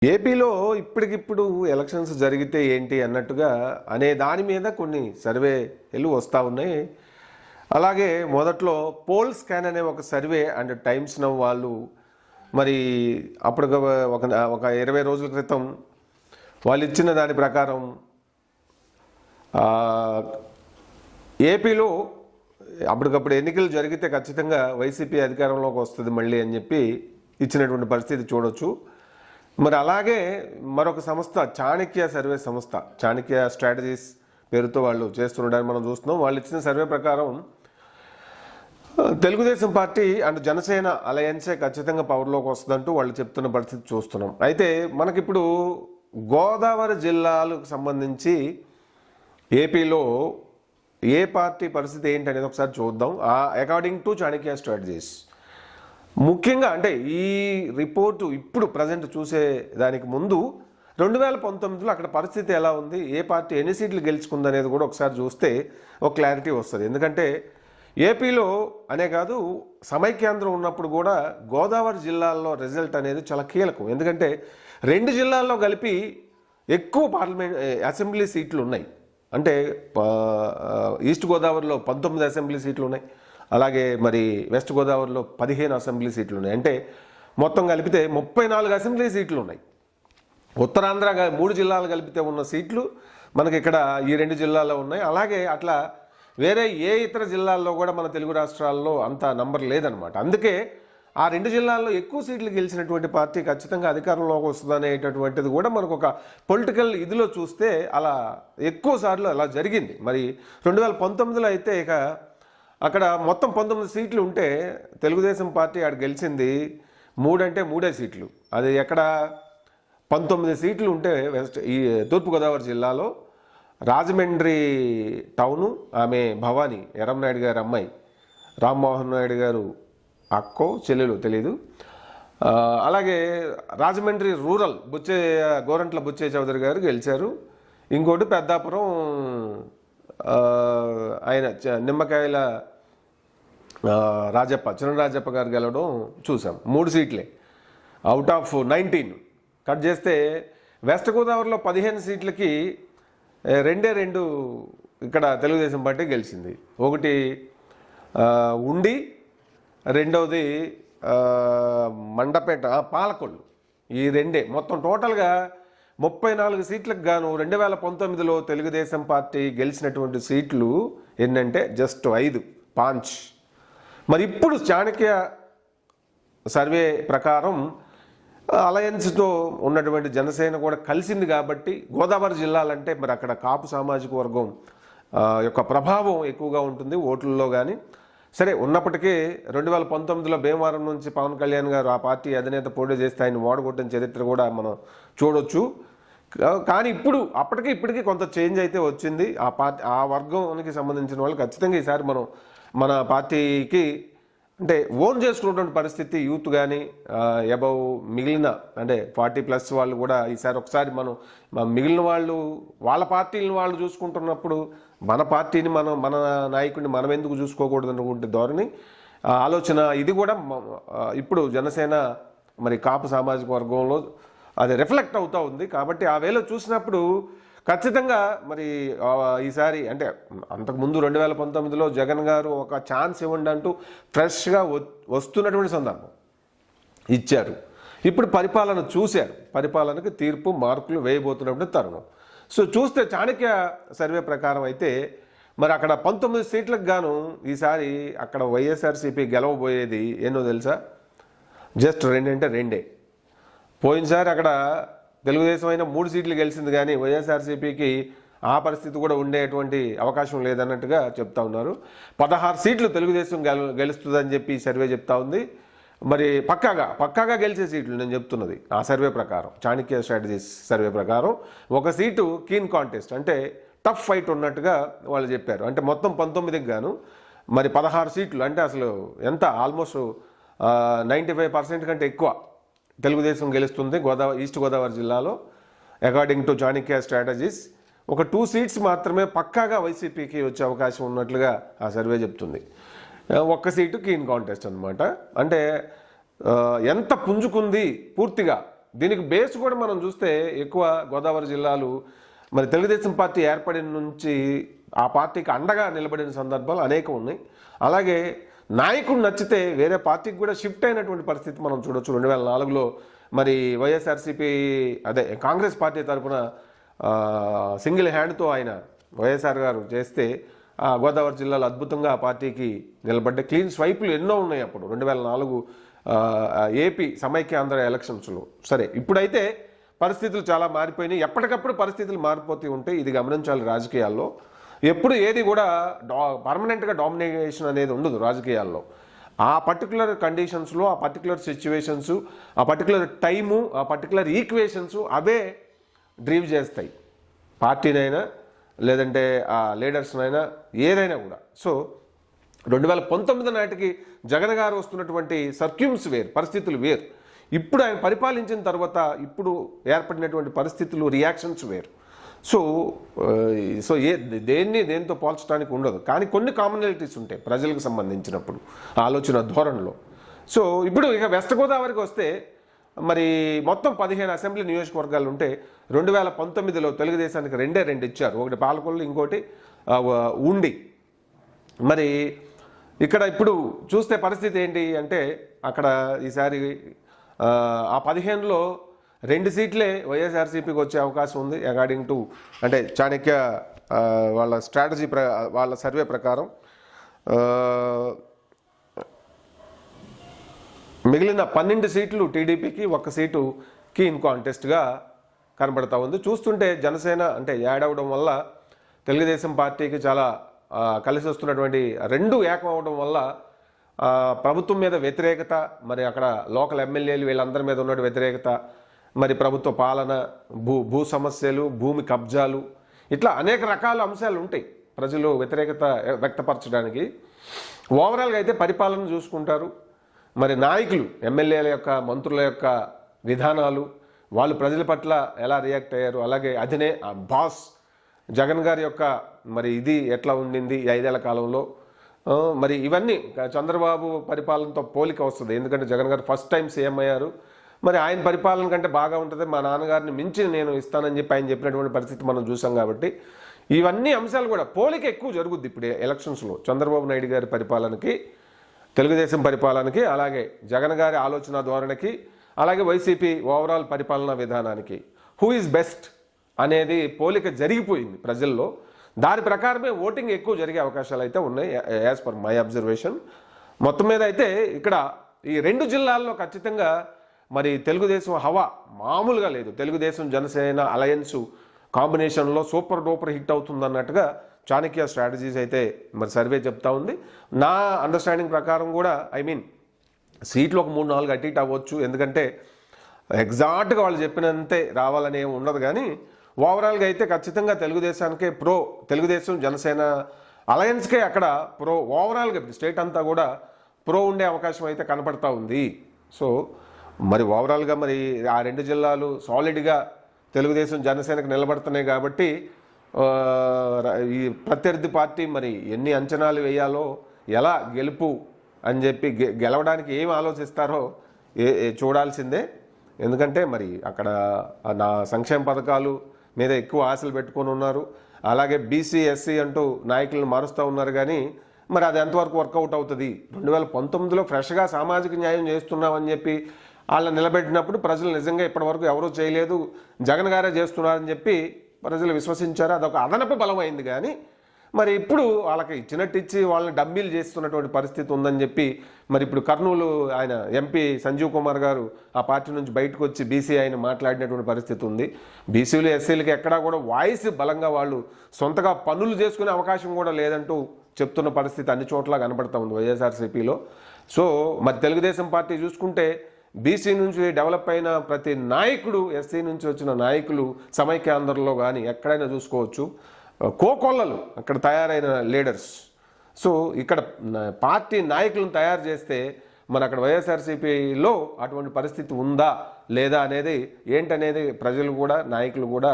ఏపీలో ఇప్పటికిప్పుడు ఎలక్షన్స్ జరిగితే ఏంటి అన్నట్టుగా అనే దాని మీద కొన్ని సర్వేలు వస్తూ ఉన్నాయి. అలాగే మొదట్లో పోల్ స్కాన్ అనే ఒక సర్వే అండ్ టైమ్స్ నౌ వాళ్ళు మరి అప్పుడు ఒక 20 రోజుల క్రితం వాళ్ళు ఇచ్చిన దాని ప్రకారం ఏపీలో అప్పటికప్పుడు ఎన్నికలు జరిగితే ఖచ్చితంగా వైసీపీ అధికారంలోకి వస్తుంది మళ్ళీ అని చెప్పి ఇచ్చినటువంటి పరిస్థితి చూడొచ్చు. మరి అలాగే మరొక సంస్థ చాణక్య సర్వే సంస్థ, చాణక్య స్ట్రాటజీస్ పేరుతో వాళ్ళు చేస్తుండడానికి మనం చూస్తున్నాం. వాళ్ళు ఇచ్చిన సర్వే ప్రకారం తెలుగుదేశం పార్టీ అండ్ జనసేన అలయన్సే ఖచ్చితంగా పవర్లోకి వస్తుందంటూ వాళ్ళు చెప్తున్న పరిస్థితి చూస్తున్నాం. అయితే మనకిప్పుడు గోదావరి జిల్లాలకు సంబంధించి ఏపీలో ఏ పార్టీ పరిస్థితి ఏంటి అనేది ఒకసారి చూద్దాం. అకార్డింగ్ టు చాణక్య స్ట్రాటజీస్ ముఖ్యంగా అంటే ఈ రిపోర్టు ఇప్పుడు ప్రజెంట్ చూసే దానికి ముందు 2019లో అక్కడ పరిస్థితి ఎలా ఉంది, ఏ పార్టీ ఎన్ని సీట్లు గెలుచుకుంది అనేది కూడా ఒకసారి చూస్తే ఒక క్లారిటీ వస్తుంది. ఎందుకంటే ఏపీలో అనే కాదు సమైక్యాంధ్రం ఉన్నప్పుడు కూడా గోదావరి జిల్లాల్లో రిజల్ట్ అనేది చాలా కీలకం. ఎందుకంటే 2 జిల్లాల్లో కలిపి ఎక్కువ పార్లమెంట్ అసెంబ్లీ సీట్లు ఉన్నాయి. అంటే ఈస్ట్ గోదావరిలో 19 అసెంబ్లీ సీట్లు ఉన్నాయి, అలాగే మరి వెస్ట్ గోదావరిలో 15 అసెంబ్లీ సీట్లు ఉన్నాయి. అంటే మొత్తం కలిపితే 34 అసెంబ్లీ సీట్లు ఉన్నాయి. ఉత్తరాంధ్ర 3 జిల్లాలు కలిపితే ఉన్న సీట్లు మనకి ఇక్కడ ఈ 2 జిల్లాల్లో ఉన్నాయి. అలాగే అట్లా వేరే ఏ ఇతర జిల్లాల్లో కూడా మన తెలుగు రాష్ట్రాల్లో అంత నంబర్ లేదనమాట. అందుకే ఆ 2 జిల్లాల్లో ఎక్కువ సీట్లు గెలిచినటువంటి పార్టీ ఖచ్చితంగా అధికారంలోకి వస్తుందనేటటువంటిది కూడా మనకు ఒక పొలిటికల్ ఇదిలో చూస్తే అలా ఎక్కువ సార్లు అలా జరిగింది. మరి 2019లో అయితే ఇక అక్కడ మొత్తం 19 సీట్లు ఉంటే తెలుగుదేశం పార్టీ ఆడ గెలిచింది 3 అంటే 3 సీట్లు. అది ఎక్కడ 19 సీట్లు ఉంటే ఈ తూర్పుగోదావరి జిల్లాలో రాజమండ్రి టౌను, ఆమె భవానీ ఎర్రంనాయుడు గారి అమ్మాయి, రామ్మోహన్ నాయుడు గారు అక్కో చెల్లెలు తెలీదు. అలాగే రాజమండ్రి రూరల్ గోరంట్ల బుచ్చే చౌదరి గారు గెలిచారు. ఇంకోటి పెద్దాపురం ఆయన నిమ్మకాయల రాజప్ప, చిన్న రాజప్ప గారు గెలవడం చూసాం. 3 సీట్లే అవుట్ ఆఫ్ 19 కట్ చేస్తే వెస్ట్ గోదావరిలో 15 సీట్లకి 2 ఇక్కడ తెలుగుదేశం పార్టీ గెలిచింది. ఒకటి ఉండి, రెండవది మండపేట, పాలకొల్లు. ఈ 2 మొత్తం టోటల్గా 34 సీట్లకు గాను 2019లో తెలుగుదేశం పార్టీ గెలిచినటువంటి సీట్లు ఏంటంటే జస్ట్ 5 పాంచ్. మరి ఇప్పుడు చాణక్య సర్వే ప్రకారం అలయన్స్తో ఉన్నటువంటి జనసేన కూడా కలిసింది కాబట్టి గోదావరి జిల్లాలంటే మరి అక్కడ కాపు సామాజిక వర్గం యొక్క ప్రభావం ఎక్కువగా ఉంటుంది ఓట్లలో. కానీ సరే ఉన్నప్పటికీ 2019లో భీమవరం నుంచి పవన్ కళ్యాణ్ గారు ఆ పార్టీ అధినేత పోటీ చేస్తే ఆయన ఓడగొట్టిన చరిత్ర కూడా మనం చూడొచ్చు. కానీ అప్పటికి ఇప్పటికీ కొంత చేంజ్ అయితే వచ్చింది. ఆ వర్గానికి సంబంధించిన వాళ్ళు ఖచ్చితంగా ఈసారి మన పార్టీకి అంటే ఓన్ చేసుకున్నటువంటి పరిస్థితి యూత్ కానీ అబౌవ్ మిగిలిన అంటే 40+ వాళ్ళు కూడా ఈసారి ఒకసారి మిగిలిన వాళ్ళు వాళ్ళ పార్టీలను వాళ్ళు చూసుకుంటున్నప్పుడు మన పార్టీని మన నాయకుడిని మనం ఎందుకు చూసుకోకూడదు అనుకుంటే ధోరణి ఆలోచన ఇది కూడా ఇప్పుడు జనసేన మరి కాపు సామాజిక వర్గంలో అది రిఫ్లెక్ట్ అవుతూ ఉంది. కాబట్టి ఆ వేళ చూసినప్పుడు ఖచ్చితంగా మరి ఈసారి అంటే అంతకుముందు 2019లో జగన్ గారు ఒక ఛాన్స్ ఇవ్వండి అంటూ ఫ్రెష్గా వస్తున్నటువంటి సందర్భం ఇచ్చారు. ఇప్పుడు పరిపాలన చూశారు, పరిపాలనకు తీర్పు మార్కులు వేయబోతున్నటువంటి తరుణం. సో చూస్తే చాణక్య సర్వే ప్రకారం అయితే మరి అక్కడ 19 సీట్లకు గాను ఈసారి అక్కడ వైఎస్ఆర్సీపీ గెలవబోయేది ఎన్నో తెలుసా? జస్ట్ 2 అంటే 2. పోయినసారి అక్కడ తెలుగుదేశం అయినా 3 సీట్లు గెలిచింది, కానీ వైఎస్ఆర్సీపీకి ఆ పరిస్థితి కూడా ఉండేటువంటి అవకాశం లేదన్నట్టుగా చెప్తా ఉన్నారు. 16 సీట్లు తెలుగుదేశం గెలుస్తుందని చెప్పి సర్వే చెప్తా ఉంది. మరి పక్కాగా గెలిచే సీట్లు నేను చెప్తున్నది ఆ సర్వే ప్రకారం, చాణక్య స్ట్రాటజీస్ సర్వే ప్రకారం 1 సీటు కీన్ కాంటెస్ట్ అంటే టఫ్ ఫైట్ ఉన్నట్టుగా వాళ్ళు చెప్పారు. అంటే మొత్తం 19కి గాను మరి 16 సీట్లు అంటే అసలు ఎంత ఆల్మోస్ట్ 95% కంటే ఎక్కువ తెలుగుదేశం గెలుస్తుంది ఈస్ట్ గోదావరి జిల్లాలో అకార్డింగ్ టు చాణక్య స్ట్రాటజీస్. ఒక 2 సీట్స్ మాత్రమే పక్కాగా వైసీపీకి వచ్చే అవకాశం ఉన్నట్లుగా ఆ సర్వే చెప్తుంది. 1 సీటు కీన్ కాంటెస్ట్ అనమాట. అంటే ఎంత పుంజుకుంది పూర్తిగా దీనికి బేస్ కూడా మనం చూస్తే ఎక్కువ గోదావరి జిల్లాలు మరి తెలుగుదేశం పార్టీ ఏర్పడిన నుంచి ఆ పార్టీకి అండగా నిలబడిన సందర్భాలు అనేకం ఉన్నాయి. అలాగే నాయకుడు నచ్చితే వేరే పార్టీకి కూడా షిఫ్ట్ అయినటువంటి పరిస్థితి మనం చూడొచ్చు. 2004లో మరి వైఎస్ఆర్సీపీ అదే కాంగ్రెస్ పార్టీ తరఫున సింగిల్ హ్యాండ్తో ఆయన వైఎస్ఆర్ గారు చేస్తే గోదావరి జిల్లాలో అద్భుతంగా ఆ పార్టీకి నిలబడ్డ క్లీన్ స్వైపులు ఎన్నో ఉన్నాయి అప్పుడు 2004 ఏపీ సమైక్యాంధ్ర ఎలక్షన్స్లో. సరే, ఇప్పుడైతే పరిస్థితులు చాలా మారిపోయినాయి. ఎప్పటికప్పుడు పరిస్థితులు మారిపోతూ ఉంటాయి, ఇది గమనించాలి. రాజకీయాల్లో ఎప్పుడు ఏది కూడా పర్మనెంట్గా డామినేషన్ అనేది ఉండదు రాజకీయాల్లో. ఆ పర్టికులర్ కండిషన్స్లో, ఆ పర్టికులర్ సిచ్యువేషన్స్, ఆ పర్టికులర్ టైము, ఆ పర్టికులర్ ఈక్వేషన్స్ అవే డ్రీవ్ చేస్తాయి పార్టీనైనా లేదంటే ఆ లీడర్స్నైనా ఏదైనా కూడా. సో 2019 నాటికి జగన్ గారు వస్తున్నటువంటి సర్క్యూమ్స్ వేరు, పరిస్థితులు వేరు. ఇప్పుడు ఆయన పరిపాలించిన తర్వాత ఇప్పుడు ఏర్పడినటువంటి పరిస్థితులు, రియాక్షన్స్ వేరు. సో దేంతో పోల్చడానికి ఉండదు. కానీ కొన్ని కామనాలిటీస్ ఉంటాయి ప్రజలకు సంబంధించినప్పుడు ఆలోచన ధోరణిలో. సో ఇప్పుడు ఇక వెస్ట్ గోదావరికి వస్తే మరి మొత్తం 15 అసెంబ్లీ నియోజకవర్గాలు ఉంటే 2019లో తెలుగుదేశానికి 2 ఇచ్చారు. ఒకటి పాలకొల్లు, ఇంకోటి ఉండి. మరి ఇక్కడ ఇప్పుడు చూస్తే పరిస్థితి ఏంటి అంటే అక్కడ ఈసారి ఆ 15లో 2 సీట్లే వైఎస్ఆర్సీపీకి వచ్చే అవకాశం ఉంది అకార్డింగ్ టు అంటే చాణక్య వాళ్ళ స్ట్రాటజీ వాళ్ళ సర్వే ప్రకారం. మిగిలిన 12 సీట్లు టీడీపీకి, 1 సీటు కీన్ కాంటెస్ట్గా కనబడతా ఉంది. చూస్తుంటే జనసేన అంటే యాడ్ అవడం వల్ల తెలుగుదేశం పార్టీకి చాలా కలిసి వస్తున్నటువంటి 2 ఏకం అవడం వల్ల ప్రభుత్వం మీద వ్యతిరేకత, మరి అక్కడ లోకల్ ఎమ్మెల్యేలు వీళ్ళందరి మీద ఉన్న వ్యతిరేకత, మరి ప్రభుత్వ పాలన, భూ సమస్యలు, భూమి కబ్జాలు, ఇట్లా అనేక రకాల అంశాలు ఉంటాయి ప్రజలు వ్యతిరేకత వ్యక్తపరచడానికి. ఓవరాల్గా అయితే పరిపాలన చూసుకుంటారు. మరి నాయకులు, ఎమ్మెల్యేల యొక్క, మంత్రుల యొక్క విధానాలు, వాళ్ళు ప్రజల పట్ల ఎలా రియాక్ట్ అయ్యారు, అలాగే బాస్ జగన్ గారి యొక్క మరి ఇది ఎట్లా ఉండింది ఈ 5 ఏళ్ల కాలంలో, మరి ఇవన్నీ చంద్రబాబు పరిపాలనతో పోలిక వస్తుంది. ఎందుకంటే జగన్ గారు ఫస్ట్ టైం సీఎం అయ్యారు. మరి ఆయన పరిపాలన కంటే బాగా ఉంటుంది, మా నాన్నగారిని మించి నేను ఇస్తానని చెప్పి ఆయన చెప్పినటువంటి పరిస్థితి మనం చూసాం. కాబట్టి ఇవన్నీ అంశాలు కూడా పోలిక ఎక్కువ జరుగుద్ది ఇప్పుడు ఎలక్షన్స్లో. చంద్రబాబు నాయుడు గారి పరిపాలనకి, తెలుగుదేశం పరిపాలనకి, అలాగే జగన్ గారి ఆలోచన ధోరణికి, అలాగే వైసీపీ ఓవరాల్ పరిపాలనా విధానానికి హూ ఈజ్ బెస్ట్ అనేది పోలిక జరిగిపోయింది ప్రజల్లో. దాని ప్రకారమే ఓటింగ్ ఎక్కువ జరిగే అవకాశాలు అయితే ఉన్నాయి యాజ్ పర్ మై అబ్జర్వేషన్. మొత్తం మీద అయితే ఇక్కడ ఈ 2 జిల్లాల్లో ఖచ్చితంగా మరి తెలుగుదేశం హవా మామూలుగా లేదు. తెలుగుదేశం జనసేన అలయన్స్ కాంబినేషన్లో సూపర్ డూపర్ హిట్ అవుతుందన్నట్టుగా చాణక్య స్ట్రాటజీస్ అయితే మరి సర్వే చెప్తా ఉంది. నా అండర్స్టాండింగ్ ప్రకారం కూడా సీట్లు ఒక 3-4 అటు ఇటు అవ్వచ్చు. ఎందుకంటే ఎగ్జాక్ట్గా వాళ్ళు చెప్పినంతే రావాలని ఏమి ఉండదు. కానీ ఓవరాల్గా అయితే ఖచ్చితంగా తెలుగుదేశానికే తెలుగుదేశం జనసేన అలయన్స్కే అక్కడ ఓవరాల్గా స్టేట్ అంతా కూడా ఉండే అవకాశం అయితే కనపడతా ఉంది. సో మరి ఓవరాల్గా మరి ఆ 2 జిల్లాలు సాలిడ్గా తెలుగుదేశం జనసేనకు నిలబడుతున్నాయి. కాబట్టి ఈ ప్రత్యర్థి పార్టీ మరి ఎన్ని అంచనాలు వేయాలో, ఎలా గెలుపు అని చెప్పి గెలవడానికి ఏం ఆలోచిస్తారో చూడాల్సిందే. ఎందుకంటే మరి అక్కడ నా సంక్షేమ పథకాలు మీద ఎక్కువ ఆశలు పెట్టుకొని ఉన్నారు. అలాగే బీసీ ఎస్సీ అంటూ నాయకులను మారుస్తూ ఉన్నారు. కానీ మరి అది ఎంతవరకు వర్కౌట్ అవుతుంది? 2019లో ఫ్రెష్గా సామాజిక న్యాయం చేస్తున్నామని చెప్పి వాళ్ళని నిలబెట్టినప్పుడు ప్రజలు నిజంగా ఇప్పటివరకు ఎవరూ చేయలేదు, జగన్ గారే చేస్తున్నారని చెప్పి ప్రజలు విశ్వసించారు. అదొక అదనపు బలమైంది. కానీ మరి ఇప్పుడు వాళ్ళకి ఇచ్చినట్టు ఇచ్చి వాళ్ళని డమ్మీలు చేస్తున్నటువంటి పరిస్థితి ఉందని చెప్పి మరి ఇప్పుడు కర్నూలు ఆయన ఎంపీ సంజీవ్ కుమార్ గారు ఆ పార్టీ నుంచి బయటకు వచ్చి బీసీ ఆయన మాట్లాడినటువంటి పరిస్థితి ఉంది. బీసీలు ఎస్సీలకి ఎక్కడా కూడా వాయిస్ బలంగా వాళ్ళు సొంతగా పనులు చేసుకునే అవకాశం కూడా లేదంటూ చెప్తున్న పరిస్థితి అన్ని చోట్ల కనబడతా ఉంది వైఎస్ఆర్సీపీలో. సో మరి తెలుగుదేశం పార్టీ చూసుకుంటే బీసీ నుంచి డెవలప్ అయిన ప్రతి నాయకుడు, ఎస్సీ నుంచి వచ్చిన నాయకులు సమైక్యాంధ్రలో కానీ ఎక్కడైనా చూసుకోవచ్చు కోకొల్లలు అక్కడ తయారైన లీడర్స్. సో ఇక్కడ పార్టీ నాయకులను తయారు చేస్తే మన అక్కడ వైఎస్ఆర్సీపీలో అటువంటి పరిస్థితి ఉందా లేదా అనేది ఏంటనేది ప్రజలు కూడా, నాయకులు కూడా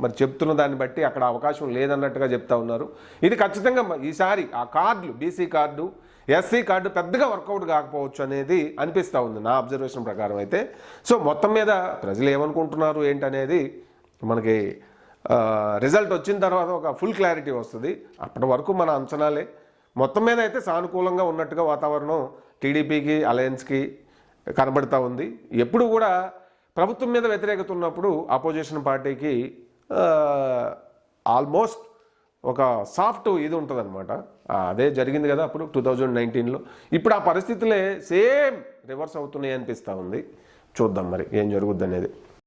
మరి చెప్తున్న దాన్ని బట్టి అక్కడ అవకాశం లేదన్నట్టుగా చెప్తా ఉన్నారు. ఇది ఖచ్చితంగా ఈసారి ఆ కార్డులు, బీసీ కార్డు, ఎస్సీ కార్డు పెద్దగా వర్కౌట్ కాకపోవచ్చు అనేది అనిపిస్తూ ఉంది నా అబ్జర్వేషన్ ప్రకారం అయితే. సో మొత్తం మీద ప్రజలు ఏమనుకుంటున్నారు ఏంటనేది మనకి రిజల్ట్ వచ్చిన తర్వాత ఒక ఫుల్ క్లారిటీ వస్తుంది. అప్పటి వరకు మన అంచనాలే. మొత్తం మీద అయితే సానుకూలంగా ఉన్నట్టుగా వాతావరణం టీడీపీకి అలయన్స్కి కనబడుతూ ఉంది. ఎప్పుడు కూడా ప్రభుత్వం మీద వ్యతిరేకత ఉన్నప్పుడు ఆపోజిషన్ పార్టీకి ఆల్మోస్ట్ ఒక సాఫ్ట్ ఇది ఉంటుంది అనమాట. అదే జరిగింది కదా అప్పుడు 2019లో. ఇప్పుడు ఆ పరిస్థితులే సేమ్ రివర్స్ అవుతున్నాయి అనిపిస్తూ ఉంది. చూద్దాం మరి ఏం జరుగుద్ది అనేది.